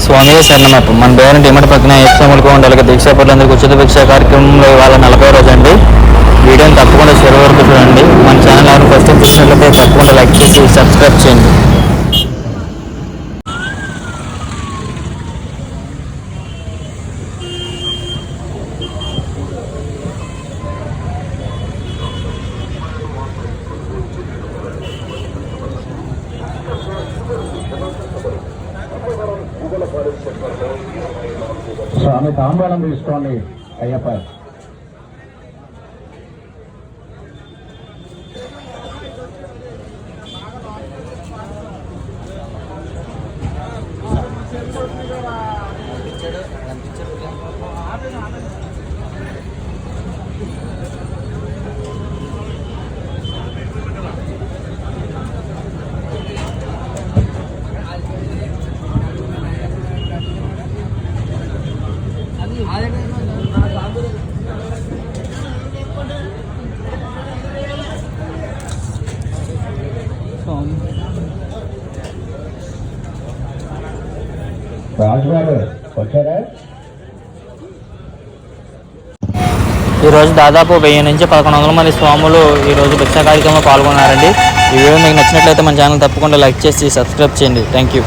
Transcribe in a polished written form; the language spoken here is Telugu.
స్వామియే శరణమప్ప. మన దేవుని డిమటి పక్కన ఎక్సములకు ఉండాలి దీక్షాపరులందరికీ ఉచిత భిక్ష కార్యక్రమంలో ఇవాళ 40వ రోజు అండి. వీడియోని తప్పకుండా చివరి వరకు చూడండి. మన ఛానల్ ఎవరైనా ఫస్ట్ టైం చూసినట్లయితే తప్పకుండా లైక్ చేసి సబ్స్క్రైబ్ చేయండి. స్వామి తాంబూలం తీసుకోండి అయ్యప్ప. రాజుగారు వచ్చారా? ఈరోజు దాదాపు 1000 నుంచి 1100 మంది స్వాములు ఈరోజు భిక్షా కార్యక్రమంలో పాల్గొన్నారండి. ఈ వీడియో మీకు నచ్చినట్లయితే మన ఛానల్ తప్పకుండా లైక్ చేసి సబ్స్క్రైబ్ చేయండి. Thank you.